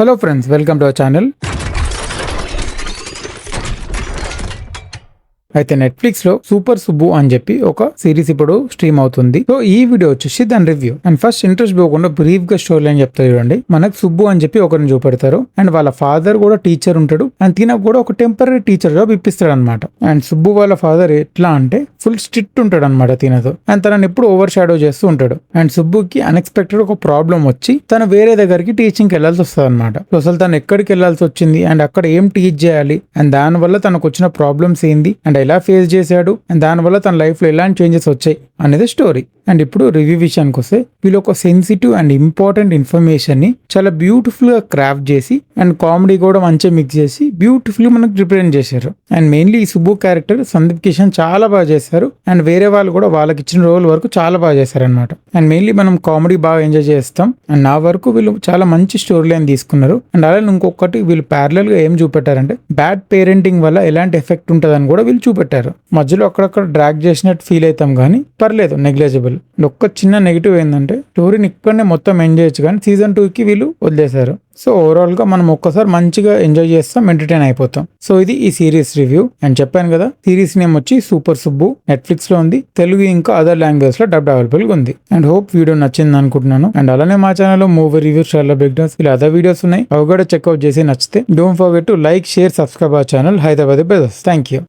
Hello friends, welcome to our channel. అయితే Netflix లో super Subbu అని చెప్పి ఒక సిరీస్ ఇప్పుడు స్ట్రీమ్ అవుతుంది. సో ఈ వీడియో వచ్చేసి దాని రివ్యూ. అండ్ ఫస్ట్ ఇంట్రెస్ట్ పోకుండా బ్రీఫ్ గా స్టోరీ అని చెప్తా చూడండి. మనకు సుబ్బు అని చెప్పి ఒకరిని చూపెడతారు. అండ్ వాళ్ళ ఫాదర్ కూడా టీచర్ ఉంటాడు. అండ్ తినకు కూడా ఒక టెంపరీ టీచర్ జాబ్ ఇప్పిస్తాడు అనమాట. అండ్ సుబ్బు వాళ్ళ ఫాదర్ ఎట్లా అంటే ఫుల్ స్ట్రిక్ట్ ఉంటాడు అనమాట తినతో. అండ్ తనని ఎప్పుడు ఓవర్ షాడో చేస్తూ ఉంటాడు. అండ్ సుబ్బుకి అన్ఎక్స్పెక్టెడ్ ఒక ప్రాబ్లం వచ్చి తను వేరే దగ్గరికి టీచింగ్కి వెళ్లాల్సి వస్తుంది అనమాట. సో అసలు తను ఎక్కడికి వెళ్లాల్సి వచ్చింది అండ్ అక్కడ ఏం టీచ్ చేయాలి అండ్ దానివల్ల తనకు వచ్చిన ప్రాబ్లమ్స్ ఏంది అండ్ ఎలా ఫేస్ చేశాడు అండ్ దానివల్ల తన లైఫ్ లో ఎలాంటి చేంజెస్ వచ్చాయి అనేది స్టోరీ. అండ్ ఇప్పుడు రివ్యూ విషయానికి వస్తే వీళ్ళు ఒక సెన్సిటివ్ అండ్ ఇంపార్టెంట్ ఇన్ఫర్మేషన్ ని చాలా బ్యూటిఫుల్ గా క్రాఫ్ట్ చేసి అండ్ కామెడీ కూడా మంచిగా మిక్స్ చేసి బ్యూటిఫుల్ గా మనకు రిప్రజెంట్ చేశారు. అండ్ మెయిన్లీ ఈ సుబ్బు క్యారెక్టర్ సందీప్ కిషన్ చాలా బాగా చేశారు. అండ్ వేరే వాళ్ళు కూడా వాళ్ళకి ఇచ్చిన రోల్ వరకు చాలా బాగా చేశారు అనమాట. అండ్ మెయిన్లీ మనం కామెడీ బాగా ఎంజాయ్ చేస్తాం. అండ్ నా వరకు వీళ్ళు చాలా మంచి స్టోరీ లైన్ తీసుకున్నారు. అండ్ అలాగే ఇంకొకటి వీళ్ళు ప్యారలల్ గా ఏం చూపెట్టారంటే బ్యాడ్ పేరెంటింగ్ వల్ల ఎలాంటి ఎఫెక్ట్ ఉంటుందని కూడా వీళ్ళు చూపెట్టారు. మధ్యలో అక్కడక్కడ డ్రాగ్ చేసినట్టు ఫీల్ అవుతాం కానీ పర్లేదు, నెగ్లెజిబుల్. ఒక్క చిన్న నెగిటివ్ ఏంటంటే స్టోరీని ఇక్కడనే మొత్తం ఎంజాయ్ చేయొచ్చు కానీ సీజన్ 2కి వీళ్ళు వదిలేశారు. సో ఓవరాల్ గా మనం ఒక్కసారి మంచిగా ఎంజాయ్ చేస్తాం, ఎంటర్టైన్ అయిపోతాం. సో ఇది ఈ సిరీస్ రివ్యూ. అండ్ చెప్పాను కదా, సిరీస్ నేమ్ వచ్చి సూపర్ సుబ్బు. నెట్ఫ్లిక్స్ లో ఉంది. తెలుగు ఇంకా అదర్ లాంగ్వేజ్ లో డబ్ అవైలబుల్ గా ఉంది. అండ్ హోప్ వీడియో నచ్చింది అనుకుంటున్నాను. అండ్ అలానే మా ఛానల్ లో మూవీ రివ్యూస్, చాలా బిగ్నర్స్ ఇలా అదర్ వీడియోస్ ఉన్నాయి. అవి కూడా చెక్అవుట్ చేసి నచ్చితే don't forget to like, share, subscribe our channel Hyderabad brothers. Thank you.